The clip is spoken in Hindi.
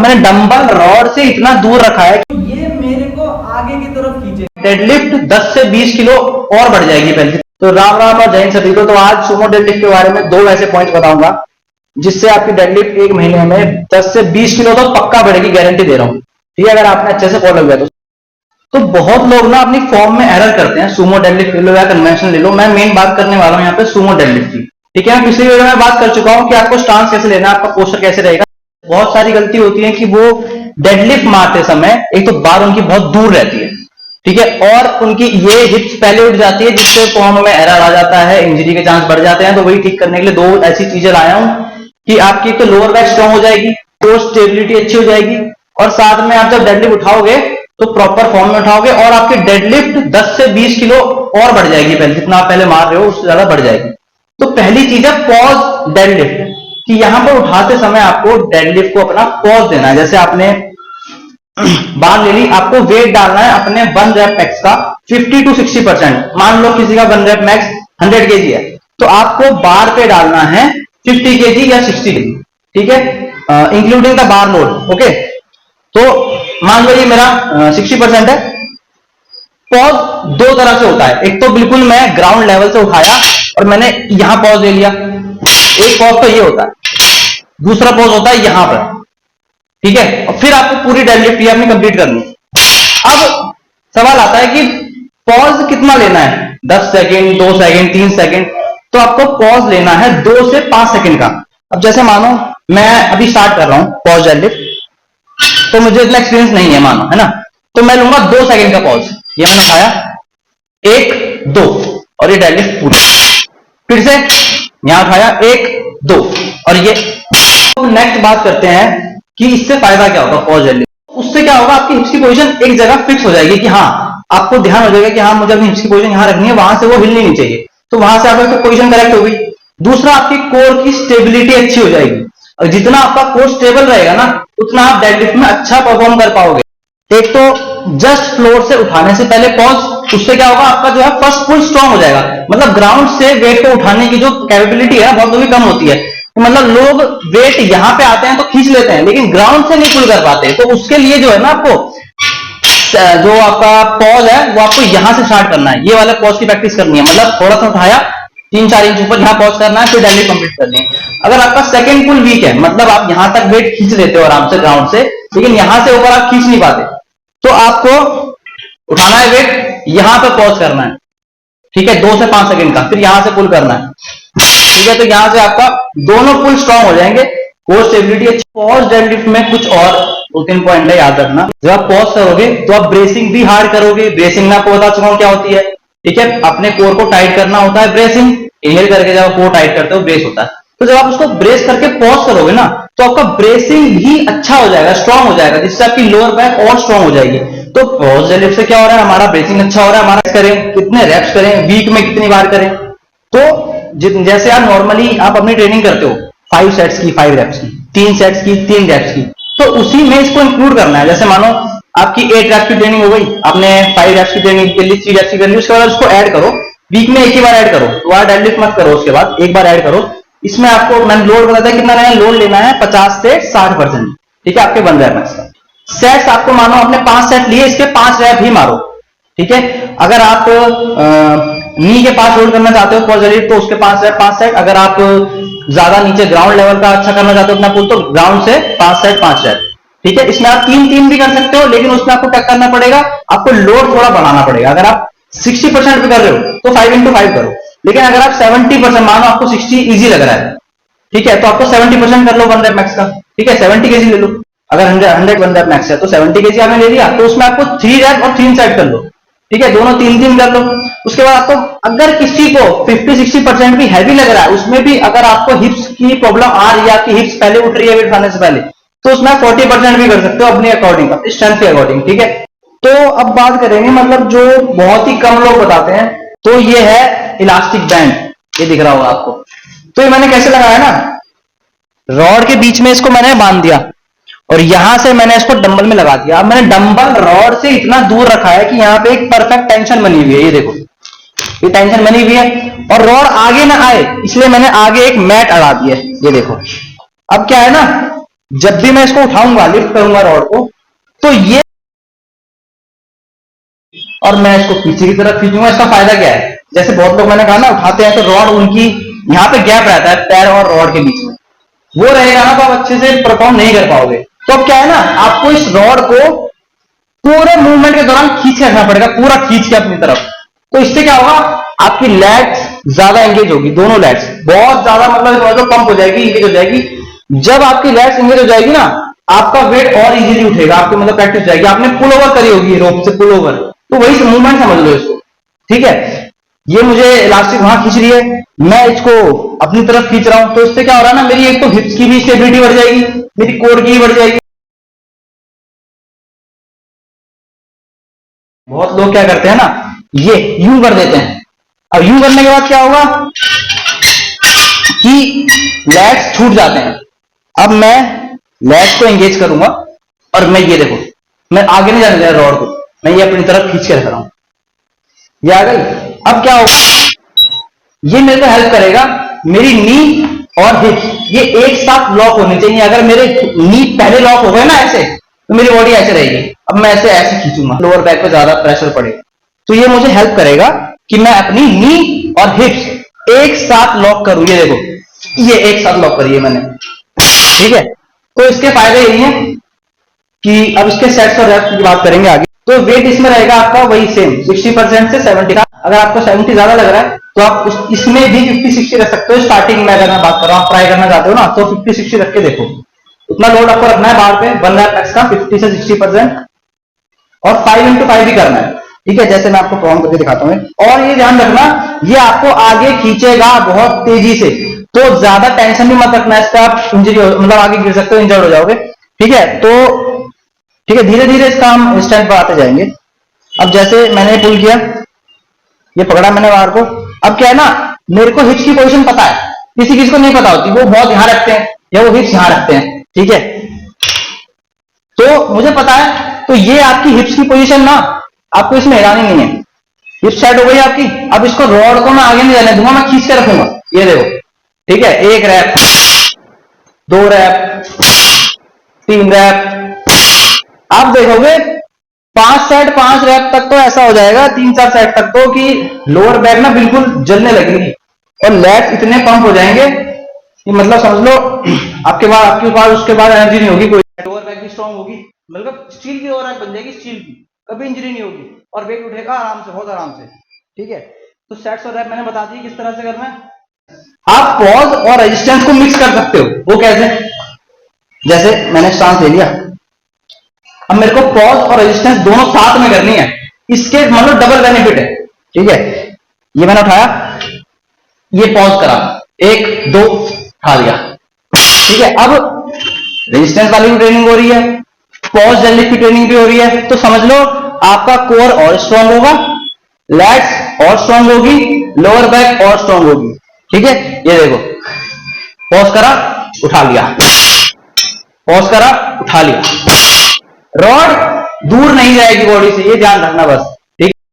मैंने डंबल रॉड से इतना दूर रखा है कि ये मेरे को आगे की तरफ खींचे। डेडलिफ्ट 10 से 20 किलो और बढ़ जाएगी पहले। तो राम राम और जय हिंद सभी को। तो आज सुमो डेडलिफ्ट के बारे में दो ऐसे पॉइंट बताऊंगा जिससे आपकी डेडलिफ्ट एक महीने में 10 से 20 किलो तो पक्का बढ़ेगी, गारंटी दे रहा हूं। ठीक है, अगर आपने अच्छे से फॉलो किया तो बहुत लोग ना अपनी फॉर्म में एरर करते हैं। सुमो डेडलिफ्ट ले लो या कन्वेंशनल ले लो, मैं मेन बात करने वाला हूं यहाँ पे सुमो डेडलिफ्ट की। ठीक है, पिछली वीडियो में बात कर चुका हूं कि आपको स्टांस कैसे लेना है, आपका पोस्चर कैसे रहेगा। बहुत सारी गलती होती है कि वो डेडलिफ्ट मारते समय एक तो बार उनकी बहुत दूर रहती है, ठीक है, और उनकी ये हिप्स पहले उठ जाती है जिससे फॉर्म में एरर आ जाता है, इंजरी के चांस बढ़ जाते हैं। तो वही ठीक करने के लिए दो ऐसी चीजें लाया हूं कि आपकी तो लोअर बैक स्ट्रांग हो जाएगी, कोर स्टेबिलिटी अच्छी हो जाएगी, और साथ में आप जब डेडलिफ्ट उठाओगे तो प्रॉपर फॉर्म में उठाओगे और आपकी डेडलिफ्ट 10 से 20 किलो और बढ़ जाएगी। पहले जितना आप पहले मार रहे हो उससे ज्यादा बढ़ जाएगी। तो पहली चीज है पॉज डेडलिफ्ट, कि यहां पर उठाते समय आपको डेडलिफ्ट को अपना पॉज देना है। जैसे आपने बार ले ली, आपको वेट डालना है अपने 1 रेप मैक्स का 50 to 60%। मान लो किसी का 1 रेप मैक्स 100 kg है तो आपको बार पे डालना है 50 kg या 60 kg, ठीक है, including the bar load. Okay, तो मान लो ये मेरा 60% है। पॉज दो तरह से होता है, एक तो बिल्कुल मैं ग्राउंड लेवल से उठाया और मैंने यहां पॉज ले लिया, एक पॉज तो ये होता है, दूसरा पॉज होता है यहां पर, ठीक है, और फिर आपको पूरी डेडलिफ्ट अपनी कंप्लीट करनी है। अब सवाल आता है कि पॉज कितना लेना है, 10 सेकंड, 2 सेकंड, 3 सेकंड। तो आपको पॉज लेना है 2 से 5 सेकंड का। अब जैसे मानो मैं अभी स्टार्ट कर रहा हूं पॉज डेडलिफ्ट, तो मुझे इतना एक्सपीरियंस नहीं है मानो, है ना, तो मैं लूंगा 2 सेकंड का पॉज। ये मैंने उठाया 1 2 और ये डेडलिफ्ट पूरी, फिर से यहां उठाया 1 2 और ये। तो नेक्स्ट बात करते हैं कि इससे फायदा क्या होगा पॉज डेडलिफ्ट। उससे क्या होगा, आपकी हिप्स की पोजीशन एक जगह फिक्स हो जाएगी कि हाँ, आपको ध्यान हो जाएगा कि हाँ मुझे अपनी हिप्स की पोजीशन यहां रखनी है, वहां से वो हिलनी नहीं चाहिए, तो वहां से आपकी पोजीशन करेक्ट हो गई। दूसरा, आपकी कोर की स्टेबिलिटी अच्छी हो जाएगी, और जितना आपका कोर स्टेबल रहेगा ना उतना आप डेडलिफ्ट में अच्छा परफॉर्म कर पाओगे। एक तो जस्ट फ्लोर से उठाने से पहले पॉज, उससे क्या होगा, आपका जो है फर्स्ट पुल स्ट्रांग हो जाएगा। मतलब ग्राउंड से वेट को उठाने की जो कैपेबिलिटी है बहुत भी कम होती है। मतलब लोग वेट यहां पे आते हैं तो खींच लेते हैं लेकिन ग्राउंड से नहीं पुल कर पाते। तो उसके लिए जो है ना, आपको जो आपका पॉज है वो आपको यहां से स्टार्ट करना है, ये वाले पॉज की प्रैक्टिस करनी है। मतलब थोड़ा सा उठाया 3-4 इंच ऊपर, यहां पॉज करना है, फिर डेडलिफ्ट कंप्लीट करनी है। अगर आपका सेकंड पुल वीक है, मतलब आप यहां तक वेट खींच लेते हो आराम से ग्राउंड से, लेकिन यहां से ऊपर आप खींच नहीं पाते, तो आपको उठाना है वेट, यहां पे पॉज करना है, ठीक है, 2 से 5 सेकंड का, फिर यहां से पुल करना है, ठीक है। तो यहां से आपका दोनों पुल स्ट्रांग हो जाएंगे, कोर स्टेबिलिटी अच्छी। पॉज डेडलिफ्ट में कुछ और 2-3 पॉइंट है, याद रखना। जब आप पॉज करोगे तो आप ब्रेसिंग भी हार्ड करोगे। ब्रेसिंग में आपको बता चुका हूं क्या होती है, ठीक है, अपने कोर को टाइट करना होता है ब्रेसिंग। इनहेल करके जब आप कोर टाइट करते हो ब्रेस होता है, तो जब आप उसको ब्रेस करके पॉज करोगे ना तो आपका ब्रेसिंग भी अच्छा हो जाएगा, स्ट्रांग हो जाएगा, जिससे आपकी लोअर बैक और स्ट्रांग हो जाएगी। तो पॉज डेडलिफ्ट से क्या हो रहा है, हमारा ब्रेसिंग अच्छा हो रहा है, हमारा करें कितने रेप्स करें, वीक में कितनी बार करें। तो जैसे आप नॉर्मली आप अपनी ट्रेनिंग करते हो 5 सेट्स की 5 रेप्स की, 3 सेट्स की 3 रेप्स की, तो उसी में इसको इंक्लूड करना है। जैसे मानो आपकी 8 रेप्स की ट्रेनिंग हो गई, आपने 5 रेप्स की ट्रेनिंग के लिए 3 रेप्स की कर ली, उसके बाद उसको ऐड करो, वीक में एक ही बार ऐड करो, दोबारा डेडलिफ्ट मत करो, उसके बाद एक बार ऐड करो। इसमें आपको मैंने लोड बताया था कितना लेना, लोड लेना है 50 से 60%, ठीक है, आपके 1 रेप मैक्स का। सेट्स आपको मानो आपने 5 सेट लिए, इसके 5 रेप ही मारो, ठीक है। अगर आप नी के पास होल्ड करना चाहते हो पॉज डेडलिफ्ट तो उसके 5 रेप 5 सेट। अगर आप ज्यादा नीचे ग्राउंड लेवल का अच्छा करना चाहते हो अपना पुल, तो ग्राउंड से 5 सेट 5 रेप, ठीक है। इसमें आप 3-3 भी कर सकते हो, लेकिन उसमें आपको क्या करना पड़ेगा, आपको लोड थोड़ा बढ़ाना पड़ेगा। अगर आप 60% पे कर रहे हो तो 5x5 करो, लेकिन अगर आप 70%, मानो आपको 60 इजी लग रहा है, ठीक है, तो आपको 70% कर लो 1 रेप मैक्स का, ठीक है, 70 kg ले लो। अगर 100 1 रेप मैक्स है तो 70 kg आपने ले लिया, तो उसमें आपको 3 रेप और 3 सेट कर लो, ठीक है, दोनों 3-3 कर लो। उसके बाद आपको अगर किसी को 50-60% भी हैवी लग रहा है, उसमें भी अगर आपको हिप्स की प्रॉब्लम आ रही है, आपकी हिप्स पहले उठ रही है वेट उठाने से पहले, तो उसमें 40% भी कर सकते हो अपने अकॉर्डिंग, स्ट्रेंथ के अकॉर्डिंग, ठीक है। तो अब बात करेंगे, मतलब जो बहुत ही कम लोग बताते हैं, तो ये है इलास्टिक बैंड, ये दिख रहा होगा आपको। तो ये मैंने कैसे लगाया ना, रॉड के बीच में इसको मैंने बांध दिया और यहां से मैंने इसको डंबल में लगा दिया। अब मैंने डंबल रॉड से इतना दूर रखा है कि यहां पे एक परफेक्ट टेंशन बनी हुई है, ये देखो, ये टेंशन बनी हुई है, और रॉड आगे ना आए इसलिए मैंने आगे एक मैट अड़ा दी है, ये देखो। अब क्या है ना, जब भी मैं इसको उठाऊंगा, लिफ्ट करूंगा रॉड को, तो ये, और मैं इसको पीछे की तरफ खींचूंगा। इसका फायदा क्या है, जैसे बहुत लोग मैंने कहा ना उठाते हैं तो रॉड उनकी यहाँ पे गैप रहता है पैर और रॉड के बीच में, वो रहेगा ना तो आप अच्छे से परफॉर्म नहीं कर पाओगे। तो अब क्या है ना, आपको इस रॉड को पूरे मूवमेंट के दौरान खींच के रखना पड़ेगा, पूरा खींच के अपनी तरफ। तो इससे क्या होगा, आपकी लेग्स ज्यादा एंगेज होगी, दोनों लेग्स बहुत ज्यादा, मतलब पंप हो जाएगी, एंगेज हो जाएगी। जब आपकी लेग्स एंगेज हो जाएगी ना, आपका वेट और इजीली उठेगा, आपकी मतलब प्रैक्टिस जाएगी। आपने पुल ओवर करी होगी रोप से, पुल ओवर, तो वही मूवमेंट समझ लो इसको, ठीक है। ये मुझे इलास्टिक वहां खींच रही है, मैं इसको अपनी तरफ खींच रहा हूं, तो इससे क्या हो रहा है ना, मेरी एक तो हिप्स की भी स्टेबिलिटी बढ़ जाएगी, मेरी कोर की भी बढ़ जाएगी। बहुत लोग क्या करते हैं ना, ये यूं कर देते हैं। अब यूं करने के बाद क्या होगा कि लेग्स छूट जाते हैं। अब मैं लेग्स को एंगेज करूंगा और मैं ये देखो, मैं आगे नहीं जाने दे रहा रॉड को, मैं ये अपनी तरफ खींच के रख रहा हूं, ये आ गई। अब क्या होगा, ये मेरे को हेल्प करेगा, मेरी नी और हिप्स ये एक साथ लॉक होने चाहिए। अगर मेरे नी पहले लॉक हो गए ना ऐसे, तो मेरी बॉडी ऐसे रहेगी। अब मैं ऐसे खींचूंगा, लोअर बैक पे ज्यादा प्रेशर पड़ेगा, तो ये मुझे हेल्प करेगा कि मैं अपनी नी और हिप्स एक साथ लॉक करूं। ये देखो, ये एक साथ लॉक करिए मैंने, ठीक है। तो इसके फायदे यही है कि अब इसके सेट्स और रेप्स की बात करेंगे आगे। तो वेट इसमें रहेगा आपका वही सेम 60% से 70 का। अगर आपको 70 ज्यादा लग रहा है तो आप इसमें भी 50-60 रख सकते हो। स्टार्टिंग में अगर मैं बात कर रहा हूं, आप ट्राई करना चाहते हो ना, तो 50-60 रख के देखो। उतना लोड आपको रखना है बार पे, 1 रैप मैक्स का 50 से 60%, और 5 into 5 भी करना है, ठीक है। जैसे मैं आपको परफॉर्म करके दिखाता हूं। और ये ध्यान रखना, ये आपको आगे खींचेगा बहुत तेजी से, तो ज्यादा टेंशन भी मत रखना, इसका आप इंजरी मतलब आगे गिर सकते हो, इंजर्ड हो जाओगे, ठीक है। तो ठीक है, धीरे धीरे इसका हम स्टैंड पर आते जाएंगे। अब जैसे मैंने पुल किया, ये पकड़ा मैंने बार को। अब क्या है ना, मेरे को हिप्स की पोजीशन पता है, किसी किसी को नहीं पता होती, वो बहुत यहां रखते हैं या वो हिप्स यहां रखते हैं, ठीक है। तो मुझे पता है, तो ये आपकी हिप्स की पोजीशन ना, आपको इसमें हिलानी नहीं है। हिप्स सेट हो गई आपकी। अब इसको रॉड को मैं आगे नहीं जाने दूंगा, मैं खींच के रखूंगा, ये देखो, ठीक है। 1 रैप, 2 रैप, 3 रैप, आप देखोगे 5 सेट 5 रैप तक तो ऐसा हो जाएगा, 3-4 सेट तक तो, कि लोअर बैक ना बिल्कुल जलने लगेगी और लेग्स इतने पंप हो जाएंगे कि मतलब समझ लो आपके पास उसके बाद एनर्जी नहीं होगी कोई। लोअर बैक भी स्ट्रांग होगी, मतलब स्टील की लोअर बैक बन जाएगी, स्टील की, कभी इंजरी नहीं होगी और वेट उठेगा आराम से, बहुत आराम से, ठीक है। तो सेट्स और रैप मैंने बता दी किस तरह से करना है। आप पॉज और रेजिस्टेंस को मिक्स कर सकते हो। वो कैसे, जैसे मैंने स्टांस ले लिया, अब मेरे को पॉज और रेजिस्टेंस दोनों साथ में करनी है, इसके मतलब डबल बेनिफिट है, ठीक है। ये मैंने उठाया, ये पॉज करा, 1 2 उठा लिया, ठीक है। अब रेजिस्टेंस वाली भी ट्रेनिंग हो रही है, पॉज डेडलिफ्ट की ट्रेनिंग भी हो रही है, तो समझ लो आपका कोर और स्ट्रांग होगा, लेग्स और स्ट्रांग होगी, लोअर बैक और स्ट्रांग होगी, ठीक है। ये देखो, पॉज करा, उठा लिया, पॉज करा, उठा लिया। रॉड दूर नहीं जाएगी बॉडी से, ये ध्यान रखना बस।